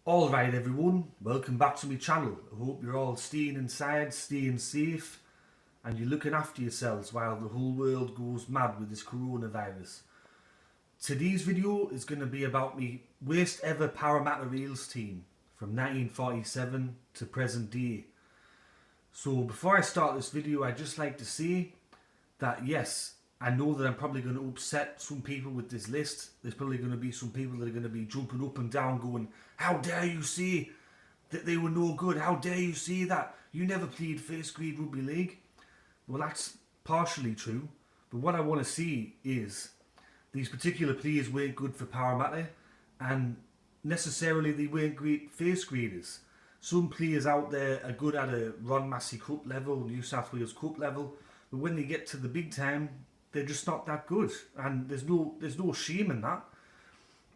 Alright everyone, welcome back to my channel. I hope you're all staying inside, staying safe, and you're looking after yourselves while the whole world goes mad with this coronavirus. Today's video is going to be about me worst ever Parramatta Eels team from 1947 to present day. So before I start this video, I'd just like to say that yes, I know that I'm probably going to upset some people with this list. There's probably going to be some people that are going to be jumping up and down going, how dare you say that they were no good? How dare you say that? You never played first grade rugby league. Well, that's partially true. But what I want to see is these particular players weren't good for Parramatta, and necessarily they weren't great first graders. Some players out there are good at a Ron Massey Cup level, New South Wales Cup level, but when they get to the big time, they're just not that good, and there's no shame in that.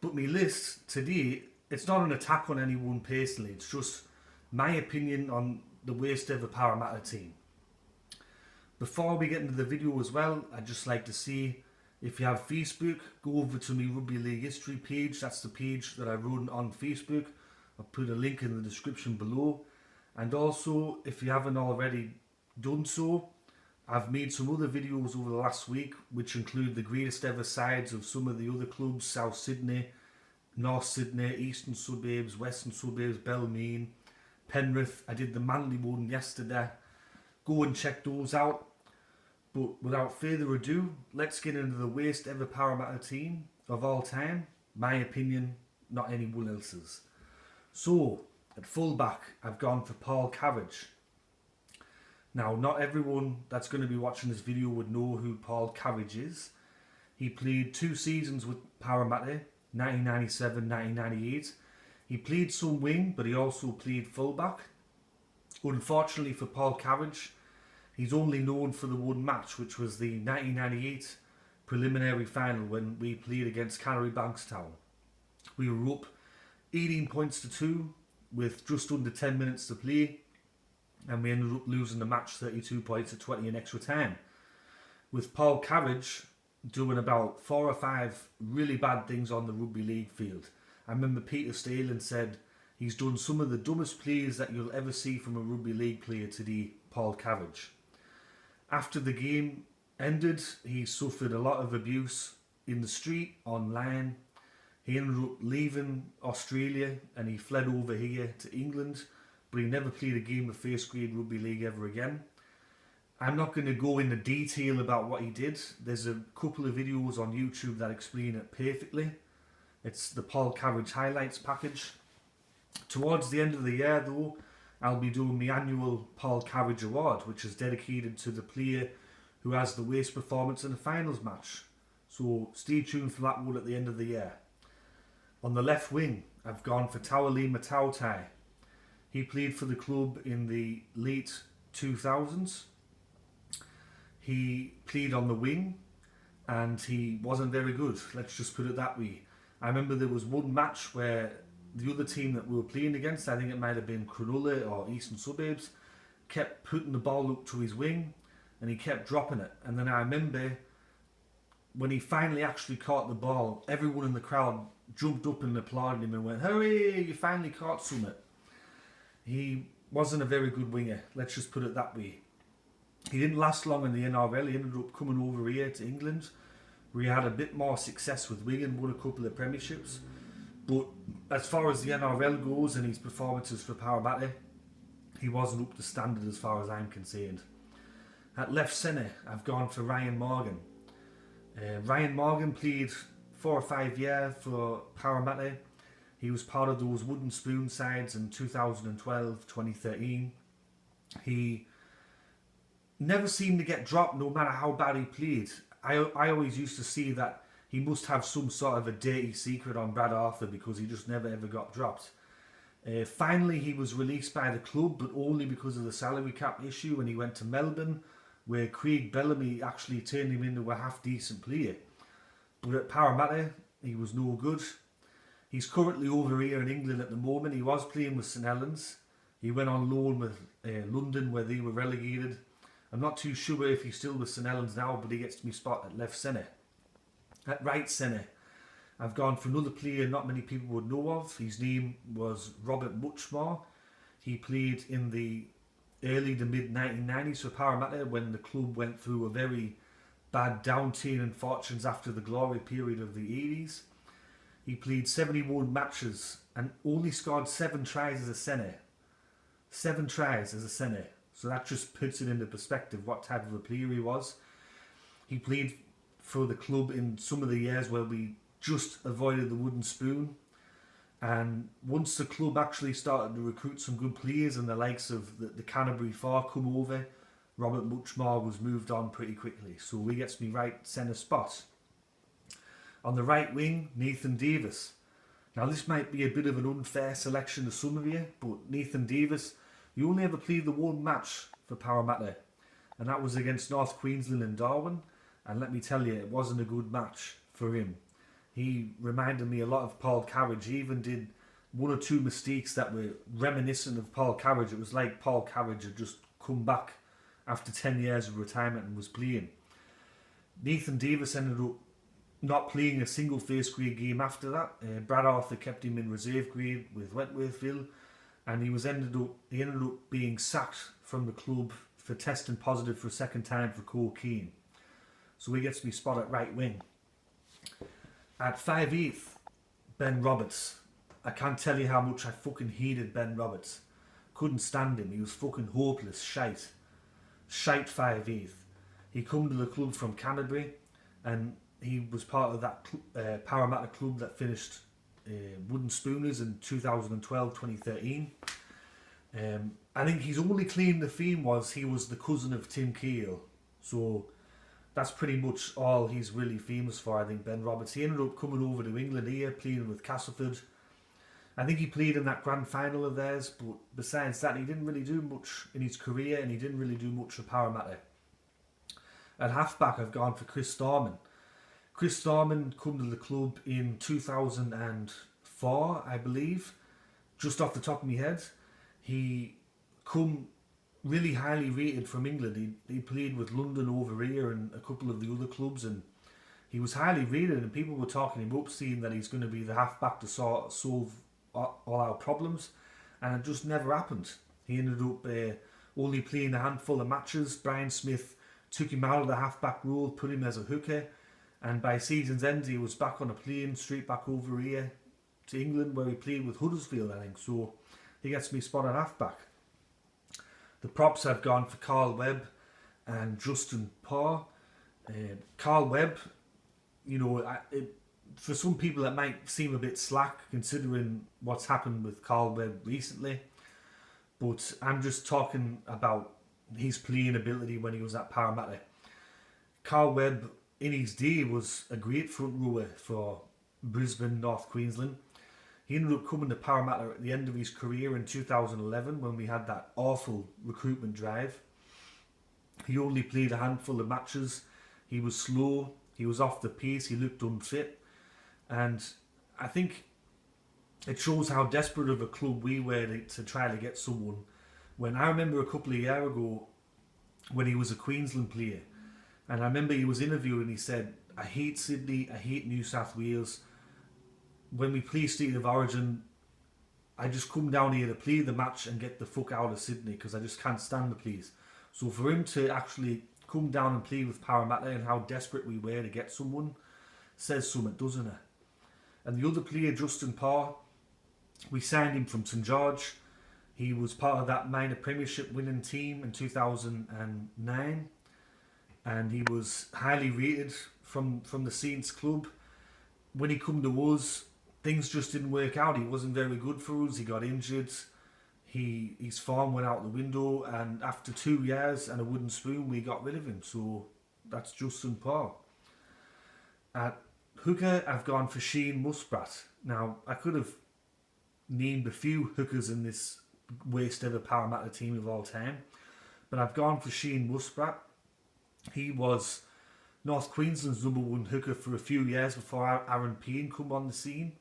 But my list today, it's not an attack on anyone personally, it's just my opinion on the worst ever Parramatta team. Before we get into the video as well, I'd just like to say, if you have Facebook, go over to my Rugby League History page. That's the page that I run on Facebook. I'll put a link in the description below. And also, if you haven't already done so, I've made some other videos over the last week which include the greatest ever sides of some of the other clubs: South Sydney, North Sydney, Eastern Suburbs, Western Suburbs, Belmead, Penrith. I did the Manly one yesterday. Go and check those out. But without further ado, let's get into the worst ever Parramatta team of all time. My opinion, not anyone else's. So, at fullback, I've gone for Paul Carriage. Now, not everyone that's going to be watching this video would know who Paul Carriage is. He played 2 seasons with Parramatta, 1997-1998. He played some wing, but he also played fullback. Unfortunately for Paul Carriage, he's only known for the one match, which was the 1998 preliminary final when we played against Canary Bankstown. We were up 18 points to 2 with just under 10 minutes to play, and we ended up losing the match 32 points to 20 in extra time, with Paul Carriage doing about 4 or 5 really bad things on the rugby league field. I remember Peter Stalin said he's done some of the dumbest plays that you'll ever see from a rugby league player today, Paul Carriage. After the game ended, he suffered a lot of abuse in the street, online. He ended up leaving Australia and he fled over here to England, but he never played a game of first grade rugby league ever again. I'm not going to go into detail about what he did. There's a couple of videos on YouTube that explain it perfectly. It's the Paul Carriage highlights package. Towards the end of the year though, I'll be doing my annual Paul Carriage Award, which is dedicated to the player who has the worst performance in a finals match. So stay tuned for that one at the end of the year. On the left wing, I've gone for Taualima Tautai. He played for the club in the late 2000s. He played on the wing and he wasn't very good, let's just put it that way. I remember there was one match where the other team that we were playing against, I think it might have been Cronulla or Eastern Suburbs, kept putting the ball up to his wing and he kept dropping it. And then I remember when he finally actually caught the ball, everyone in the crowd jumped up and applauded him and went, "Hooray, you finally caught something." He wasn't a very good winger, let's just put it that way. He didn't last long in the NRL. He ended up coming over here to England, where he had a bit more success with Wigan, won a couple of premierships. But as far as the NRL goes and his performances for Parramatta, he wasn't up to standard as far as I'm concerned. At left centre, I've gone for Ryan Morgan. Ryan Morgan played 4 or 5 years for Parramatta. He was part of those wooden spoon sides in 2012, 2013. He never seemed to get dropped no matter how bad he played. I always used to see that he must have some sort of a dirty secret on Brad Arthur because he just never ever got dropped. Finally he was released by the club, but only because of the salary cap issue, and he went to Melbourne, where Craig Bellamy actually turned him into a half decent player. But at Parramatta he was no good. He's currently over here in England at the moment. He was playing with St Helens. He went on loan with London, where they were relegated. I'm not too sure if he's still with St Helens now, but he gets me spot at left centre. At right centre, I've gone for another player not many people would know of. His name was Robert Muchmore. He played in the early to mid 1990s for Parramatta when the club went through a very bad downturn in fortunes after the glory period of the 80s. He played 71 matches and only scored 7 tries as a centre. 7 tries as a centre. So that just puts it into perspective what type of a player he was. He played for the club in some of the years where we just avoided the wooden spoon. And once the club actually started to recruit some good players and the likes of the Canterbury Four come over, Robert Muchmore was moved on pretty quickly. So he gets me right centre spot. On the right wing, Nathan Davis. Now this might be a bit of an unfair selection to some of you, but Nathan Davis, he only ever played the one match for Parramatta, and that was against North Queensland in Darwin, and let me tell you, it wasn't a good match for him. He reminded me a lot of Paul Carriage. He even did 1 or 2 mistakes that were reminiscent of Paul Carriage. It was like Paul Carriage had just come back after 10 years of retirement and was playing. Nathan Davis ended up not playing a single first grade game after that. Brad Arthur kept him in reserve grade with Wentworthville, and he ended up being sacked from the club for testing positive for a second time for cocaine. So he gets me spot at right wing. At 5'8", Ben Roberts. I can't tell you how much I fucking hated Ben Roberts. Couldn't stand him. He was fucking hopeless. Shite 5'8". He come to the club from Canterbury, and he was part of that Parramatta club that finished Wooden Spooners in 2012-2013. I think his only claim to fame was he was the cousin of Tim Cahill. So that's pretty much all he's really famous for, I think, Ben Roberts. He ended up coming over to England here, playing with Castleford. I think he played in that grand final of theirs, but besides that, he didn't really do much in his career, and he didn't really do much for Parramatta. At halfback, I've gone for Chris Starman. Chris Starman come to the club in 2004, I believe, just off the top of my head. He come really highly rated from England. He played with London over here and a couple of the other clubs, and he was highly rated, and people were talking him up, saying that he's going to be the halfback to solve all our problems, and it just never happened. He ended up only playing a handful of matches. Brian Smith took him out of the halfback role, put him as a hooker, and by season's end he was back on a plane straight back over here to England, where he played with Huddersfield, I think. So he gets me spot at halfback. The props I've gone for Carl Webb and Justin Parr. Carl Webb, you know, for some people that might seem a bit slack considering what's happened with Carl Webb recently, but I'm just talking about his playing ability when he was at Parramatta. Carl Webb in his day was a great front rower for Brisbane, North Queensland. He ended up coming to Parramatta at the end of his career in 2011 when we had that awful recruitment drive. He only played a handful of matches. He was slow, he was off the pace, he looked unfit, and I think it shows how desperate of a club we were to try to get someone. When I remember a couple of years ago when he was a Queensland player, and I remember he was interviewed and he said, I hate Sydney, I hate New South Wales. When we play State of Origin, I just come down here to play the match and get the fuck out of Sydney because I just can't stand the place. So for him to actually come down and play with Parramatta and how desperate we were to get someone says something, doesn't it? And the other player, Justin Parr, we signed him from St George. He was part of that minor premiership winning team in 2009, and he was highly rated from the Saints club. When he come to us, things just didn't work out. He wasn't very good for us. He got injured. His form went out the window, and after 2 years and a wooden spoon, we got rid of him. So that's Justin Parr. At hooker, I've gone for Shane Muspratt. Now, I could have named a few hookers in this worst ever Parramatta team of all time, but I've gone for Shane Muspratt. He was North Queensland's #1 hooker for a few years before Aaron Payne come on the scene,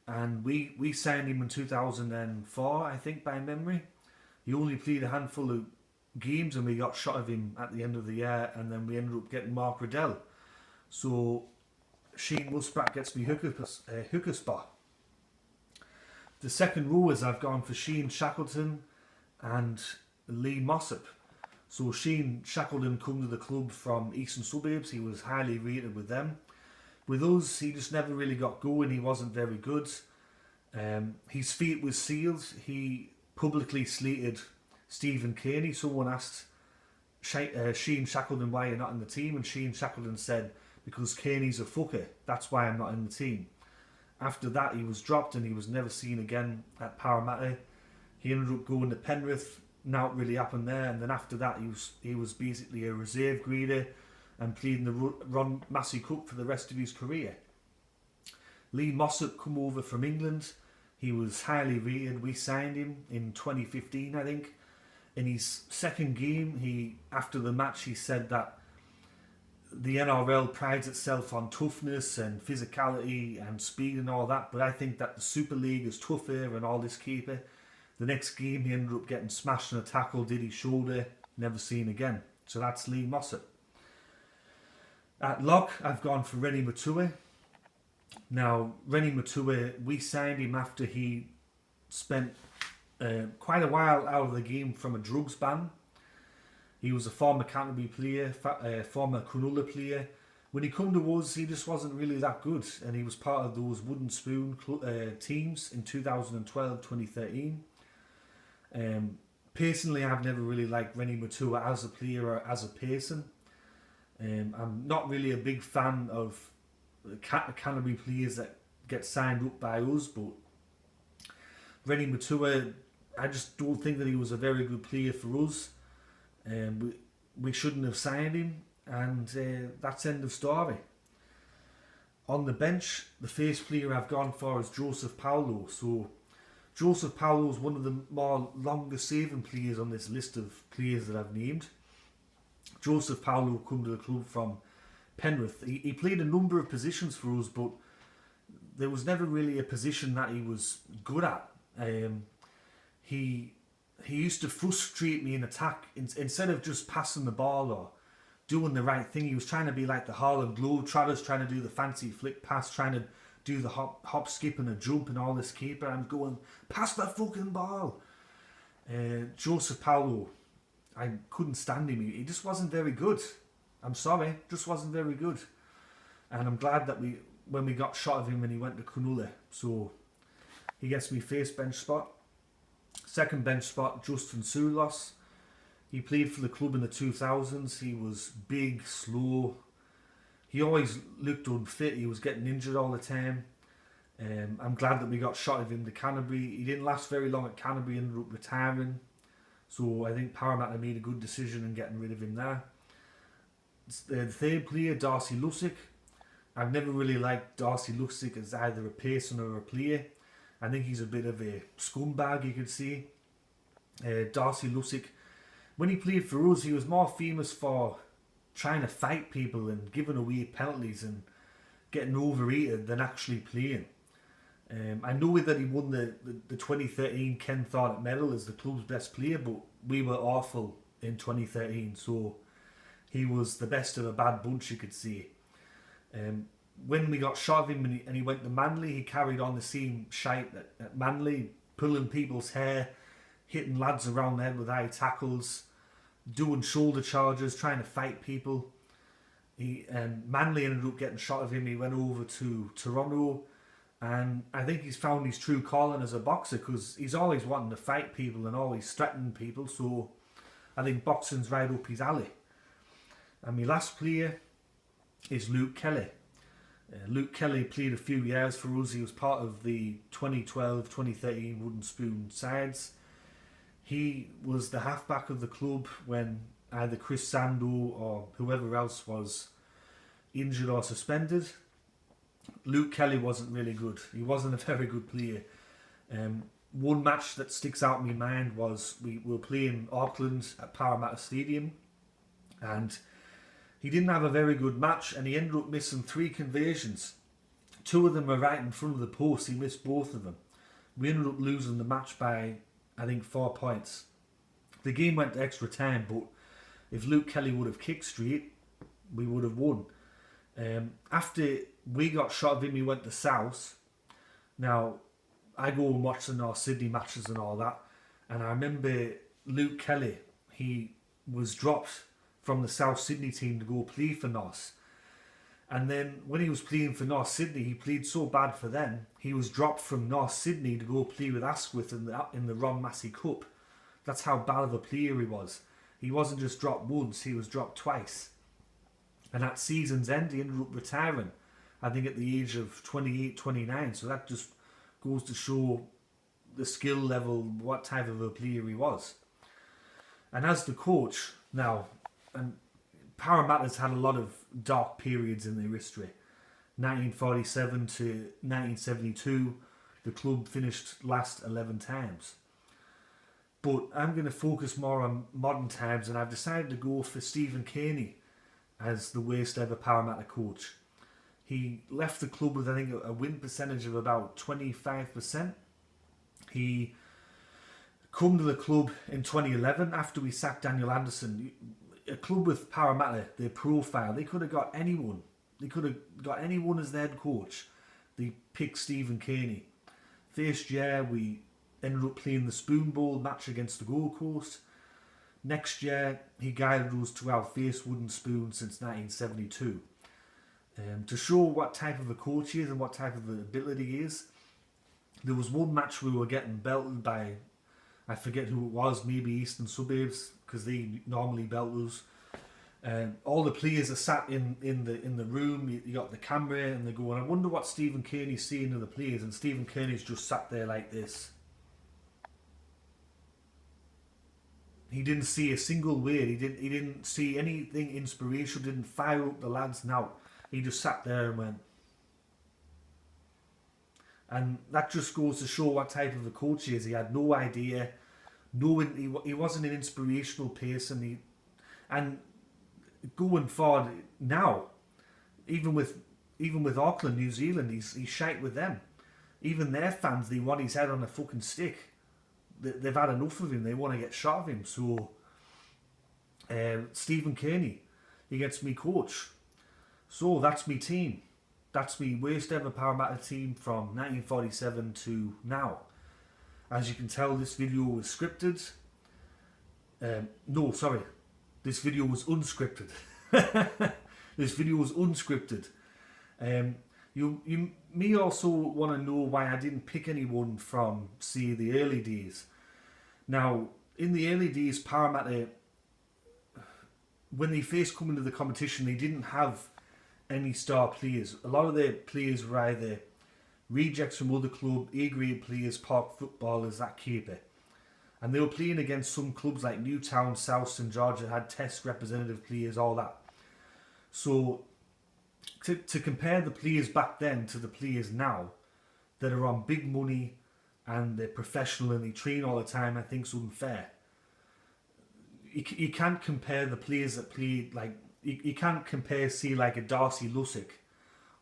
and we signed him in 2004, I think, by memory. He only played a handful of games and we got shot of him at the end of the year, and then we ended up getting Mark Riddell. So Sheen Muspratt gets me hooker spot. The second rowers I've gone for Sheen Shackleton and Lee Mossop. So Sheen Shackleton come to the club from Eastern Suburbs. He was highly rated with them. With us, he just never really got going. He wasn't very good. His feet was sealed. He publicly slated Stephen Kearney. Someone asked Sheen Shackleton why you're not in the team, and Sheen Shackleton said, because Kearney's a fucker, that's why I'm not in the team. After that, he was dropped and he was never seen again at Parramatta. He ended up going to Penrith. Now it really happened there, and then after that he was basically a reserve grader and played in the Ron Massey Cup for the rest of his career. Lee Mossop come over from England. He was highly rated. We signed him in 2015, I think. In his second game, after the match, he said that the NRL prides itself on toughness and physicality and speed and all that, but I think that the Super League is tougher and all this keeper. The next game, he ended up getting smashed in a tackle, did his shoulder, never seen again. So that's Lee Mossop. At lock, I've gone for Rennie Matua. Now, Rennie Matua, we signed him after he spent quite a while out of the game from a drugs ban. He was a former Canterbury player, former Cronulla player. When he come to us, he just wasn't really that good, and he was part of those wooden spoon teams in 2012-2013. Personally, I've never really liked Rennie Matua as a player or as a person. I'm not really a big fan of the Canterbury players that get signed up by us, but Rennie Matua, I just don't think that he was a very good player for us. We shouldn't have signed him, and that's end of story. On the bench, the first player I've gone for is Joseph Paulo. So Joseph Paulo is one of the more longer saving players on this list of players that I've named. Joseph Paulo come to the club from Penrith. He played a number of positions for us, but there was never really a position that he was good at. He used to frustrate me in attack. Instead of just passing the ball or doing the right thing, he was trying to be like the Harlem Globetrotters, trying to do the fancy flick pass, trying to do the hop, skip and a jump and all this keeper. I'm going, pass that fucking ball. Joseph Paulo, I couldn't stand him. He just wasn't very good. I'm sorry, just wasn't very good. And I'm glad that when we got shot of him when he went to Cronulla. So he gets me first bench spot. Second bench spot, Justin Sulos. He played for the club in the 2000s. He was big, slow. He always looked unfit. He was getting injured all the time. I'm glad that we got shot of him to Canterbury. He didn't last very long at Canterbury, ended up retiring. So I think Parramatta made a good decision in getting rid of him there. The third player, Darcy Lussick. I've never really liked Darcy Lussick as either a person or a player. I think he's a bit of a scumbag, you could say. Darcy Lussick, when he played for us, he was more famous for trying to fight people and giving away penalties and getting overrated than actually playing. I know that he won the 2013 Ken Thornton medal as the club's best player, but we were awful in 2013, so he was the best of a bad bunch, you could say. When we got shot of him and he went to Manly, he carried on the same shite at Manly, pulling people's hair, hitting lads around the head with high tackles, doing shoulder charges, trying to fight people. Manly ended up getting shot of him. He went over to Toronto, and I think he's found his true calling as a boxer, because he's always wanting to fight people and always threatening people, so I think boxing's right up his alley. And my last player is Luke Kelly. Luke Kelly played a few years for us. He was part of the 2012-2013 Wooden Spoon sides. He was the halfback of the club when either Chris Sando or whoever else was injured or suspended. Luke Kelly wasn't really good. He wasn't a very good player. One match that sticks out in my mind was we were playing Auckland at Parramatta Stadium, and he didn't have a very good match, and he ended up missing 3 conversions. 2 of them were right in front of the post. He missed both of them. We ended up losing the match by, I think, 4 points. The game went to extra time, but if Luke Kelly would have kicked straight, we would have won. After we got shot of him, he went to South. Now, I go and watch the North Sydney matches and all that, and I remember Luke Kelly, he was dropped from the South Sydney team to go play for North. And then when he was playing for North Sydney, he played so bad for them, he was dropped from North Sydney to go play with Asquith in the Ron Massey Cup. That's how bad of a player he was. He wasn't just dropped once, he was dropped twice. And at season's end, he ended up retiring, I think at the age of 28, 29. So that just goes to show the skill level, what type of a player he was. And as the coach now, and Parramatta's had a lot of dark periods in their history. 1947 to 1972, the club finished last 11 times. But I'm going to focus more on modern times, and I've decided to go for Stephen Kearney as the worst ever Parramatta coach. He left the club with, I think, a win percentage of about 25%. He come to the club in 2011 after we sacked Daniel Anderson. A club with Parramatta, their profile, they could have got anyone. They could have got anyone as their head coach. They picked Stephen Kearney. First year, we ended up playing the Spoon Bowl match against the Gold Coast. Next year, he guided us to our first wooden spoon since 1972. To show what type of a coach he is and what type of ability he is, there was one match we were getting belted by, I forget who it was, maybe Eastern Suburbs, because they normally belt us. All the players are sat in the room. You got the camera, and they're going, I wonder what Stephen Kearney's seeing to the players. And Stephen Kearney's just sat there like this. He didn't see a single word. He didn't see anything inspirational. Didn't fire up the lads. Now he just sat there and went. And that just goes to show what type of a coach he is. He had no idea. He wasn't an inspirational person. And going forward now, even with Auckland, New Zealand, he's shite with them. Even their fans, they want his head on a fucking stick. They've had enough of him. They want to get shot of him. So Stephen Kearney, he gets me coach. So that's me team. That's me worst ever Parramatta team from 1947 to now. As you can tell, this video was scripted. No, sorry. This video was unscripted. This video was unscripted. You may also want to know why I didn't pick anyone from, say, the early days. Now, in the early days, Parramatta, when they first come into the competition, they didn't have any star players. A lot of their players were either rejects from other club, A-grade players, park footballers, that keeper. And they were playing against some clubs like Newtown, South St George that had test representative players, all that. So to compare the players back then to the players now that are on big money and they're professional and they train all the time, I think is unfair. You can't compare the players that played, like, you can't compare, see, like a Darcy Lussick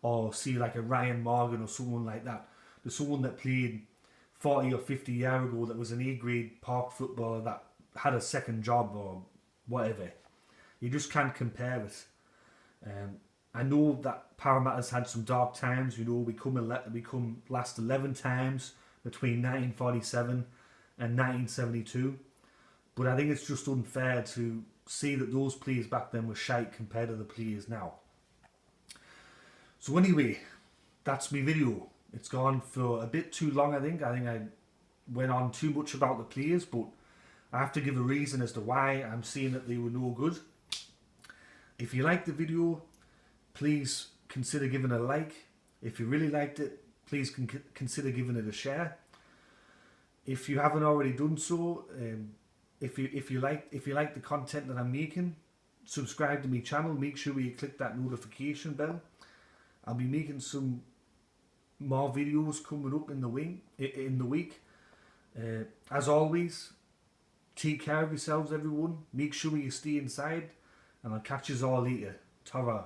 or see like a Ryan Morgan or someone like that. There's someone that played 40 or 50 years ago that was an A-grade park footballer that had a second job or whatever. You just can't compare it. I know that Parramatta's had some dark times. You know, we come last 11 times between 1947 and 1972. But I think it's just unfair to see that those players back then were shite compared to the players now. So anyway, that's my video. It's gone for a bit too long, I think. I think I went on too much about the players, but I have to give a reason as to why I'm saying that they were no good. If you liked the video, please consider giving it a like. If you really liked it, please consider giving it a share. If you haven't already done so, if you like the content that I'm making, subscribe to my channel. Make sure you click that notification bell. I'll be making some more videos coming up in the week. As always, take care of yourselves, everyone. Make sure you stay inside, and I'll catch you all later. Ta-ra.